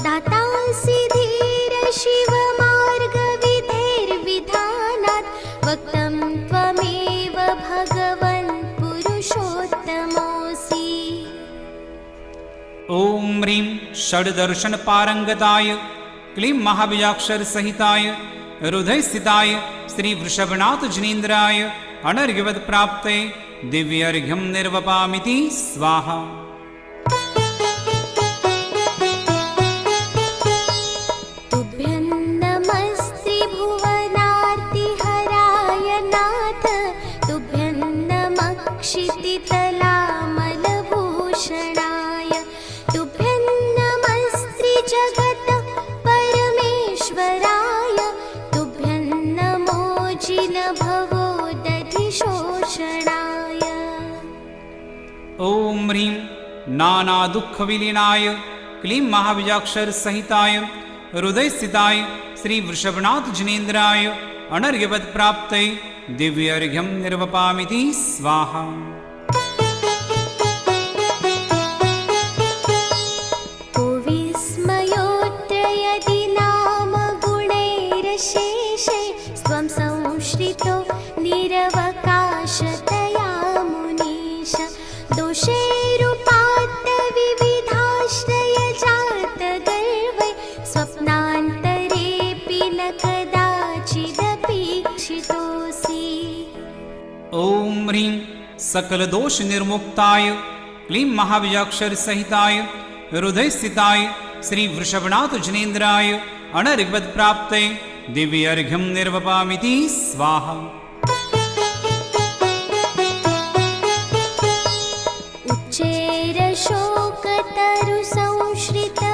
दातासि धीर शिवमार्गविधेर्विधानात् वक्तं त्वमेव भगवन् पुरुषोत्तमोऽसि। ॐ ह्रीं षड्दर्शन पारंगताय क्लीं महाबीजाक्षर सहिताय हृदयस्थिताय श्री वृषभनाथ जनेन्द्राय अनर्घ्यवत् प्राप्ते दिव्यर्घ्यं निर्वपामिति स्वाहा। तुभ्यं नमस्ते भुवनार्तिहराय नाथ, तुभ्यं नमः क्षितितलामलभूषणाय, तुभ्यं नमस्ते जगत् परमेश्वराय, तुभ्यं नमो जिनभवोदधिशोषणाय। ॐ ह्रीं नानादुःखविलीनाय क्लीं महाबीजाक्षर सहिताय हृदयस्थिताय श्री वृषभनाथ जनेन्द्राय अनर्घ्यवत् प्राप्ते दिव्यर्घ्यं निर्वपामिति स्वाहा। को विस्मयोऽत्र यदि नाम गुणैरशेषे स्वं संश्रितो निरवकाशतया मुनीश, दोषैरुपात्त विविधाश्रयजातगर्वै स्वप्नान्तरेऽपि न कदाचिदपीक्षितोऽसि। ॐ ह्रीं सकलदोष निर्मुक्ताय क्लीं महाबीजाक्षर सहिताय हृदयस्थिताय श्री वृषभनाथ जनेन्द्राय अनर्घ्यवत् प्राप्ते दिव्यर्घ्यं निर्वपामिति स्वाहा।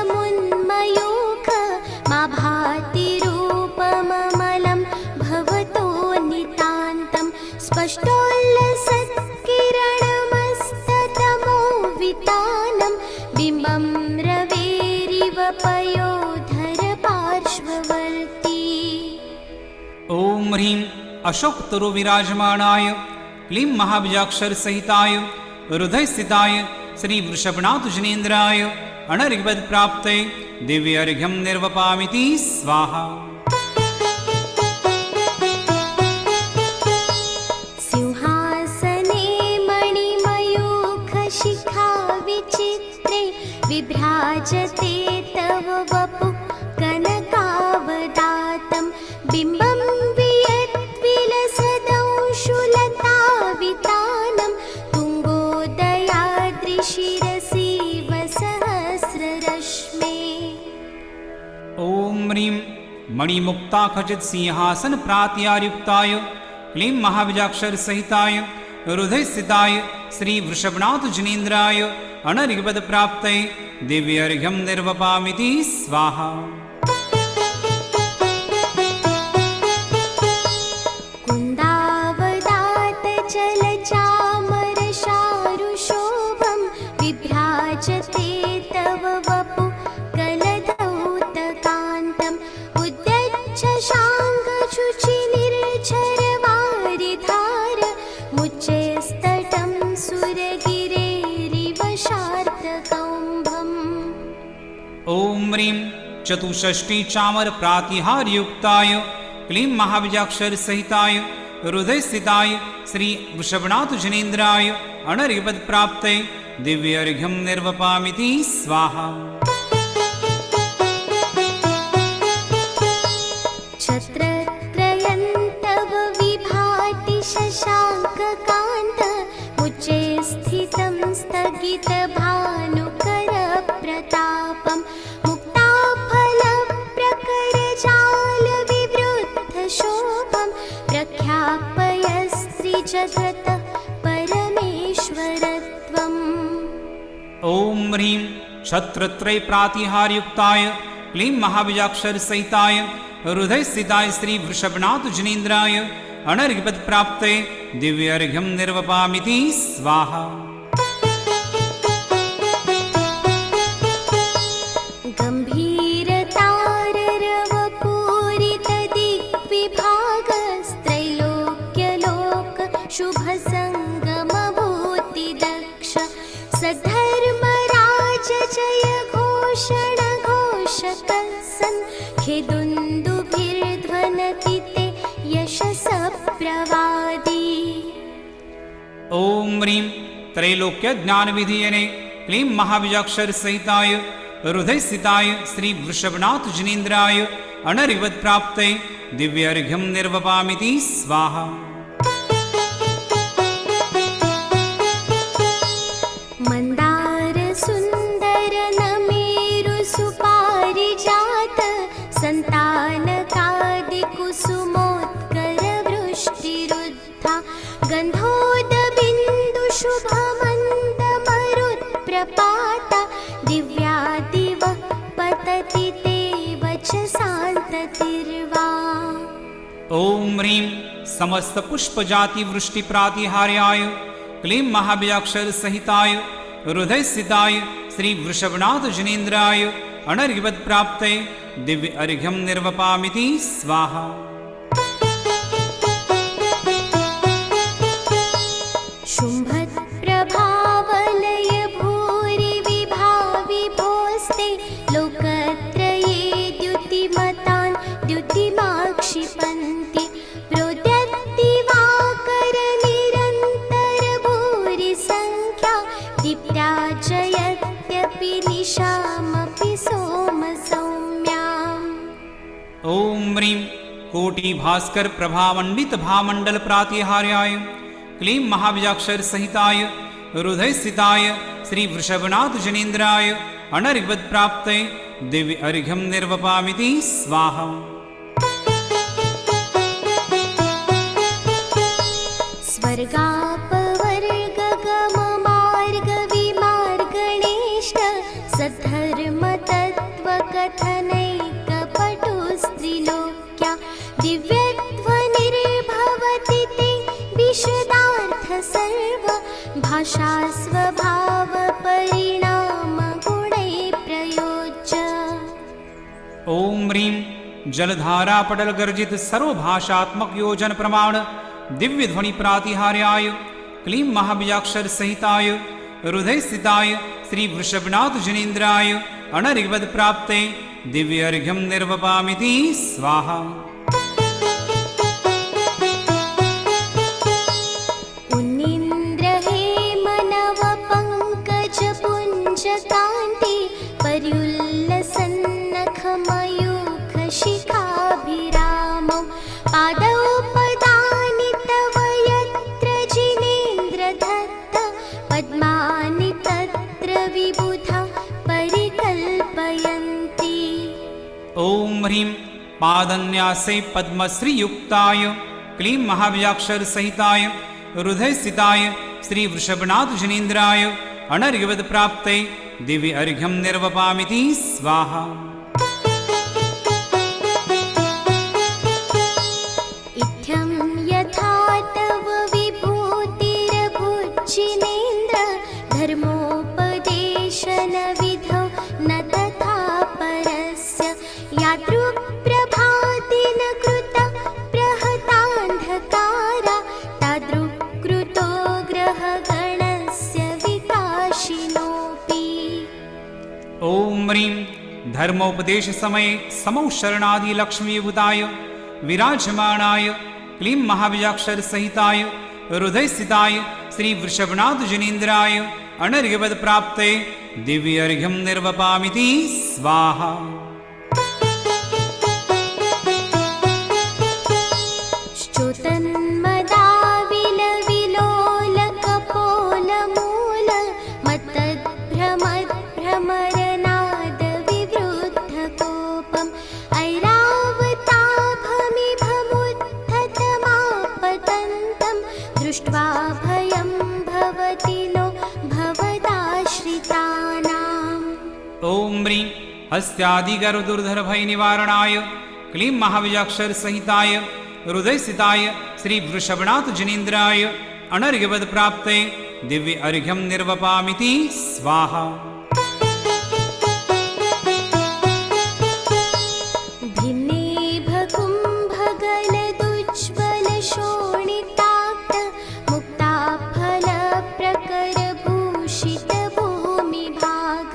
उच्चैरशोकतरुसंश्रितमुन्मयूख मा भाति रूपममलं भवतो नितान्तं, स्पष्टोल्लसत्किरणमस्ततमो वितानं बिम्बं रवेरिव पयोधर पार्श्ववर्ती। ॐ ह्रीं अशोकतरु विराजमानाय क्लीं महाबीजाक्षर सहिताय हृदयस्थिताय श्री वृषभनाथ जनेन्द्राय अनर्घ्यवत् प्राप्ते दिव्यर्घ्यं निर्वपामिति स्वाहा। सिंहासने मणिमयूखशिखा विचित्रे विभ्राजते तव वपु कनकावदातं, बिम्बं वियद्विलसदंशुलतावितानं तुङ्गोदयाद्रिशिरसि वसहस्ररश्मे। ॐ ह्रीं मणिमुक्ता खचित सिंहासन प्रात्यायुक्ताय क्लीं महाबीजाक्षर सहिताय हृदयस्थिताय श्री वृषभनाथ जनेन्द्राय अनर्घ्यवत् प्राप्ते दिव्यर्घ्यं निर्वपामिति स्वाहा। कुन्दावदात चलचामर शारुशोभं विभ्राजते तव वपु कलधौतकान्तम्, उद्यच्छ शाङ्गशुचिनिर्झरवारिधार मुच्चैस्तटं सुरगिरेरिव शार्दकौम्भम्। ॐ ह्रीं चतुष्षष्टि चामर प्रातिहार्युक्ताय क्लीं महाबीजाक्षर सहिताय हृदयस्थिताय श्री वृषभनाथ जनेन्द्राय अनर्घ्यवत् प्राप्ते दिव्यर्घ्यं निर्वपामिति स्वाहा। छत्रत्रयं तव विभाति शशाङ्ककान्त, उच्चे स्थितं स्थगितभानुकरप्रतापं, मुक्ताफलप्रकरजालविवृद्धशोभं प्रख्यापयस्त्रिजगतः परमेश्वरत्वम्। ॐ ह्रीं छत्रत्रय प्रातिहार्युक्ताय क्लीं महाबीजाक्षर सहिताय हृदयस्थिताय श्री वृषभनाथ जनेन्द्राय अनर्घ्यवत् प्राप्ते दिव्यर्घ्यं निर्वपामिति स्वाहा। गम्भीरताररवपूरितदिग्विभागस्त्रैलोक्यलोक शुभसङ्गमभूतिदक्ष, सद्धर्मराज जय घोषण घोष शकसन् खेदुन्दुभिर्ध्वनति ते यशसप्रवादी। ॐ ह्रीं त्रैलोक्य ज्ञान विधीयने क्लीं महाबीजाक्षर सहिताय हृदयस्थिताय श्री वृषभनाथ जनेन्द्राय अनर्घ्यवत् प्राप्ते दिव्यार्घ्यं निर्वपामिति स्वाहा। मन्दार सुन्दर नमेरु सुपारिजात सन्तानकादिकुसुमोत्कर वृष्टिरुद्धा गन्धोदबिन्दु शुभमन्दमरुत्प्रपाता दिव्यादिव पतति ते वचसान्ततिर्वा। ॐ ह्रीं समस्त पुष्प जाति वृष्टि प्रातिहार्याय क्लीं महाबीजाक्षर सहिताय हृदयस्थिताय श्री वृषभनाथ जनेन्द्राय अनर्घ्यवत् प्राप्ते दिव्य अर्घ्यं निर्वपामिति स्वाहा। शुम्भत्प्रभावलय भूरि विभाविभोस्ते लोकत्रये द्युतिमतान् द्युतिमाक्षिपन्ति प्रोद्यत्तिवाकर निरन्तर भूरि संख्या दीप्त्याजयत्यपि निशामपि सोमसौम्याम्। ॐ ह्रीं कोटि भास्कर प्रभामण्डित भामण्डल प्रातिहार्याय क्लीं महाबीजाक्षर सहिताय हृदयस्थिताय श्री वृषभनाथ जनेन्द्राय अनर्घ्यवत् प्राप्ते दिव्य अर्घ्यं निर्वपामिति स्वाहा। स्वर्गापवर्गगममार्गविमार्गणेष्ट सद्धर्मतत्त्वकथनैकपटुस्त्रिलोक्या दिव्यध्वनिर्भवति ते विशदार्थ सर्व भाषा स्वभावपरिणाम गुणै प्रयोज्य। ॐ ह्रीं जलधारा पटल गर्जित सर्वभाषात्मक योजन प्रमाण दिव्य ध्वनि प्रातिहार्याय क्लीं महाबीजाक्षर सहिताय हृदयस्थिताय श्री वृषभनाथ जनेन्द्राय अनर्घ्यवत् प्राप्ते दिव्य अर्घ्यं निर्वपामिति स्वाहा। उन्निन्द्रहेमनवपङ्कजपुञ्जकान्ति पर्युल्लसन्नखमयूखशिखाभिरामौ पादौ पदानि तव यत्र जिनेन्द्रदत्त पद्मानि तत्र विबुधा परिकल्पयन्ति। ॐ ह्रीं पादन्यासे पद्मश्रीयुक्ताय क्लीं महाबीजाक्षर सहिताय हृदयस्थिताय श्री वृषभनाथ जनेन्द्राय अनर्घ्यवत् प्राप्ते दिव्य अर्घ्यं निर्वपामिति स्वाहा। इत्थं यथा तव विभूतिरभुज्जिनेन्द्र धर्मोपदेशनविधौ न तथा परस्य यादृक्प्रभातेन कृत प्रहतान्धकारा तादृक्कृतो ग्रहगणस्य विकाशिनोऽपि। ॐ ह्रीं धर्मोपदेश समये समौ शरणादि लक्ष्मीभूताय विराजमाणाय क्लीं महाबीजाक्षर सहिताय हृदयस्थिताय श्री वृषभनाथ जनेन्द्राय अनर्घ्यवत् प्राप्ते दिव्य अर्घ्यं निर्वपामिति स्वाहा। श्चोतन्मदाविलविलोलकपोलमूल मत्तद्भ्रमद्भ्रमरनादविवृद्धकोपम् ऐरावताभमिभमुत्थतमापतन्तं दृष्ट्वा भयं भवति नो भवदाश्रितानाम्। ॐ ह्रीं हस्त्यादिगरुदुर्धर भय निवारणाय क्लीं महाबीजाक्षर सहिताय हृदयस्थिताय श्री वृषभनाथ जनेन्द्राय अनर्घ्यवत् प्राप्ते दिव्य अर्घ्यं निर्वपामिति स्वाहा। भिन्नेभकुम्भगलदुज्ज्वलशोणिताक्त मुक्ताफलप्रकरभूषितभूमिभाग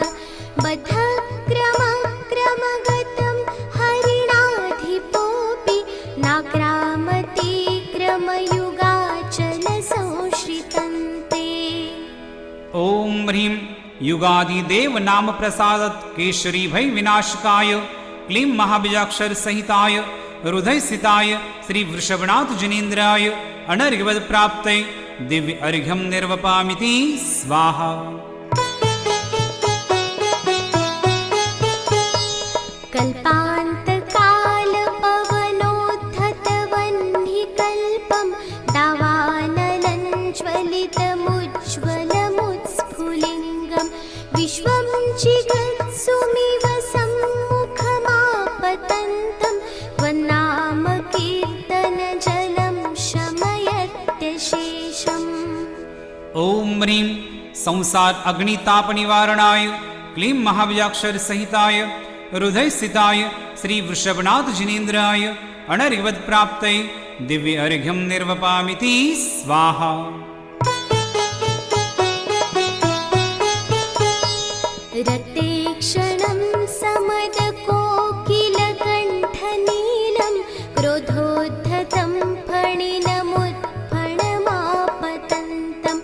बद्धक्रमक्रम युगादिदेव नाम प्रसादत केशरी भय विनाशकाय क्लीं महाबीजाक्षर सहिताय हृदय स्थिताय श्री वृषभनाथ जनेन्द्राय अनर्घ्यवद प्राप्ते दिव्य अर्घ्यम निर्वपामिति स्वाहा। कल्पान्तकाल पवनोद्धतवह्निकल्पं दावानलं ज्वलितमुज्ज्वलमुत्स्फुलिङ्गं विश्वं जिगत्सुमिव सम्मुखमापतन्तं त्वन्नामकीर्तनजलं शमयत्यशेषम्। ओम ह्रीं संसार अग्निताप निवारणाय क्लीं महाबीजाक्षर सहिताय हृदय स्थिताय श्री वृषभनाथ जनेन्द्राय अनर्घ्यवद प्राप्ते दिव्य अर्घ्यम निर्वपामिति स्वाहा। रक्तेक्षणं समदकोकिलकण्ठनीलं क्रोधोद्धतं फणिनमुत्फणमापतन्तम्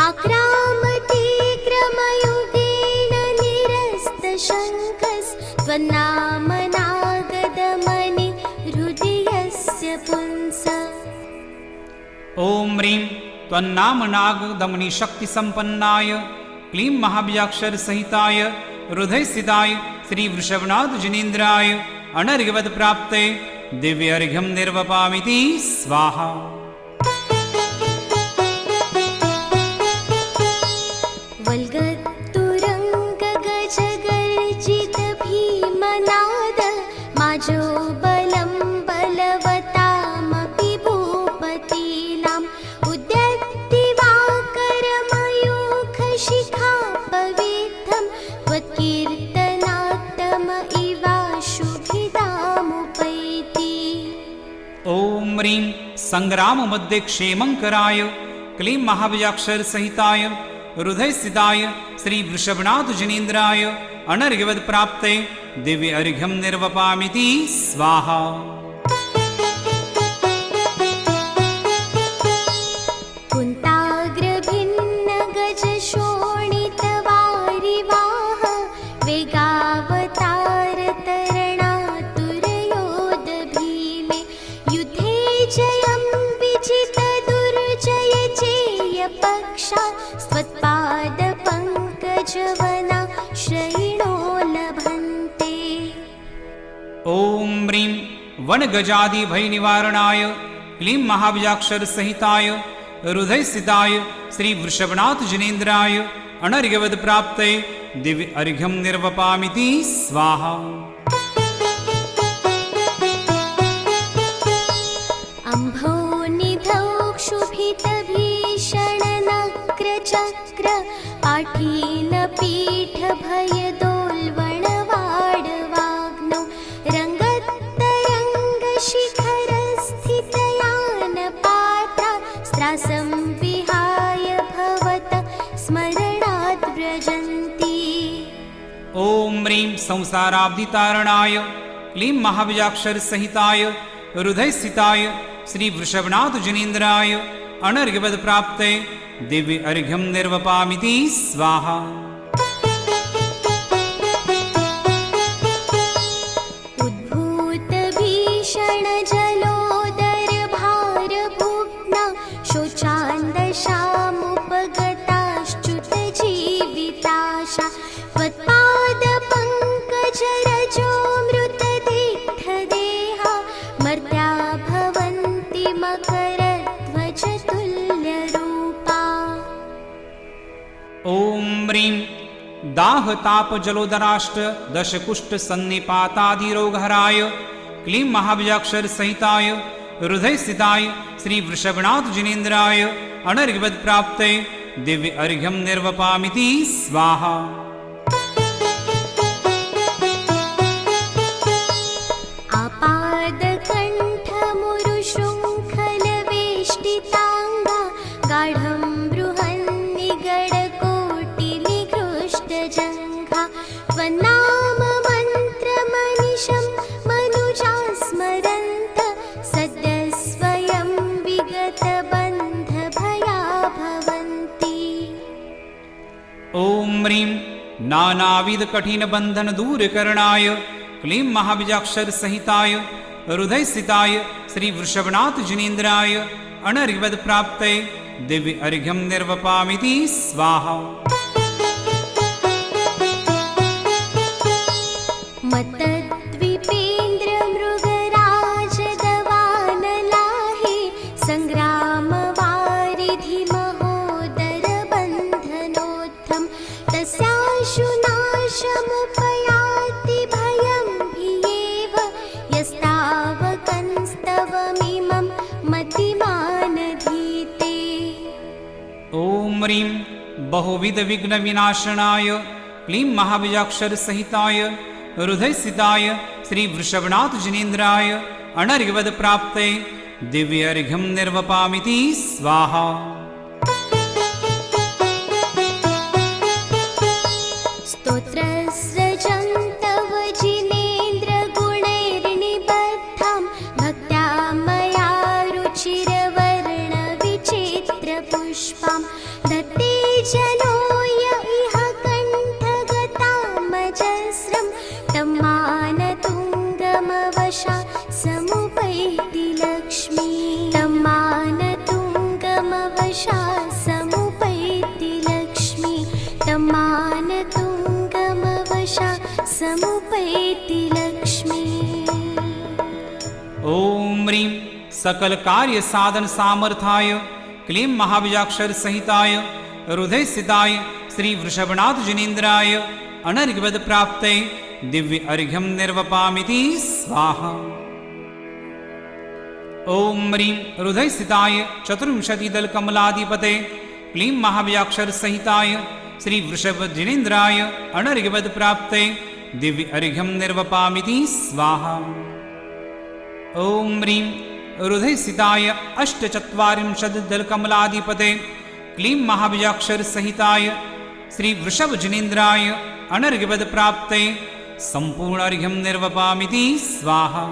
आक्रामतीक्रमयुगेन निरस्तशङ्खस्त्वन्नामनागदमनि हृदयस्य पुंस। ओम ह्रीं त्वन्नामनागदमनि शक्तिसम्पन्नाय क्लीं महाबीजाक्षर सहिताय हृदय स्थिताय श्री वृषभनाथ जनेन्द्राय अनर्घ्यवद प्राप्ते दिव्य अर्घ्यम निर्वपामिति स्वाहा। वल्गतुरङ्गगजगर्जित भीमनाद माजो बलं बलवतामपि भूपतीनाम् उद्यद्दिवाकरमयूखशिखापविद्धं त्वत्कीर्तनात्तम इवाशुभिदामुपैति। ओम ह्रीं संग्राम मध्ये क्षेमंकराय क्लीं महाबीजाक्षर सहिताय हृदय स्थिताय श्री वृषभनाथ जनेन्द्राय अनर्घ्यवद प्राप्ते दिव्य अर्घ्यम निर्वपामिति स्वाहा। कुन्ताग्रभिन्न गजशोणितवारिवाह वेगावतार तरणातुरयोधभीमे युद्धे जयं विजित दुर्जय चेय पक्षा स्वत्पादपङ्कजवना श्रयिणो लभन्ते। ओम ह्रीं वन गजादि भय निवारणाय क्लीं महाबीजाक्षर सहिताय हृदय स्थिताय श्री वृषभनाथ जनेन्द्राय अनर्घ्यवद प्राप्ते दिव्य अर्घ्यम निर्वपामिति स्वाहा। अम्भोनिधौ क्षुभितभीषणनक्रचक्र पाठीनपीठभयदोल्वणवाडवाग्नौ रङ्गत्तरङ्गशिखरस्थितयानपात्रा स्त्रासं विहाय भवत स्मरणात् व्रजन्ति। ओम ह्रीं संसाराब्धितारणाय क्लीं महाबीजाक्षर सहिताय हृदय स्थिताय श्री वृषभनाथ जनेन्द्राय अनर्घ्यवद प्राप्ते दिव्य अर्घ्यम निर्वपामिति स्वाहा। उद्भूतभीषणजलोदरभारभुग्ना शोचान्दशामुपगताश्च्युतजीविताशा त्वत्पादपङ्कजरजोऽमृतदिग्धदेहा मर्त्या भवन्ति मकरध्वजतुल्यरूपा। ओम ह्रीं दाह ताप जलोदराष्ट दश कुष्ठ सन्निपातादि रोगहराय क्लीं महाबीजाक्षर सहिताय हृदय स्थिताय श्री वृषभनाथ जनेन्द्राय अनर्घ्यवद प्राप्ते दिव्य अर्घ्यम निर्वपामिति स्वाहा। आपादकण्ठमुरुशृङ्खलवेष्टिताङ्गा गाढं बृहन्निगडकोटिनिघृष्टजङ्घा त्वन्नाममन्त्रमनिशं मनुजा स्मरन्त सद्यः स्वयं विगतबन्धभया भवन्ति। ओम ह्रीं नानाविध कठिन बंधन दूर करणाय क्लीं महाबीजाक्षर सहिताय हृदय स्थिताय श्री वृषभनाथ जिनेन्द्राय अनर्घ्यवद प्राप्ते दिव्य अर्घ्यं निर्वपामिति स्वाहा। मत्तद्वीपेन्द्र मृगराज दवानलाहि संग्राम वारिधि महोदर बन्धनोत्थं तस्याशुनाशमुपयाति भयं भियेव यस्तावकंस्तवमिमं मतिमानधीते। ओम ह्रीं बहुविध विघ्न विनाशनाय क्लीं महाबीजाक्षर सहिताय हृदय स्थिताय श्री वृषभनाथ जिनेन्द्राय अनर्घ्यवद प्राप्ते दिव्य अर्घ्यं निर्वपामिति स्वाहा। स्तोत्रस्रजं तव जिनेन्द्र गुणैर्निबद्धां भक्त्या मया रुचिरवर्णविचित्रपुष्पां दत्ते जनो य इह कण्ठगतामजस्रं तं मानतुङ्गमवशा समुपैति लक्ष्मी। तं मानतुङ्गमवशा समुपैति लक्ष्मी। तं मानतुङ्गमवशा समुपैति लक्ष्मी। ओम ह्रीं सकल कार्य साधन सामर्थ्याय क्लीं महाबीजाक्षर सहिताय हृदय स्थिताय श्री वृषभनाथ जिनेन्द्राय अनर्घ्यवद प्राप्ते दिव्य अर्घ्यं निर्वपामिति स्वाहा। ओम ह्रीं हृदय स्थिताय चतुर्विंशतिदल कमलाधिपते क्लीं महाबीजाक्षर सहिताय श्री वृषभ जिनेन्द्राय अनर्घ्यवद प्राप्ते दिव्य अर्घ्यं निर्वपामिति स्वाहा। ओम ह्रीं हृदय स्थिताय अष्टचत्वारिंशदल कमलाधिपते क्लीं महाबीजाक्षर सहिताय श्री वृषभ जिनेन्द्राय अनर्घ्यवद प्राप्ते संपूर्ण अर्घ्यं निर्वपामिति स्वाहा।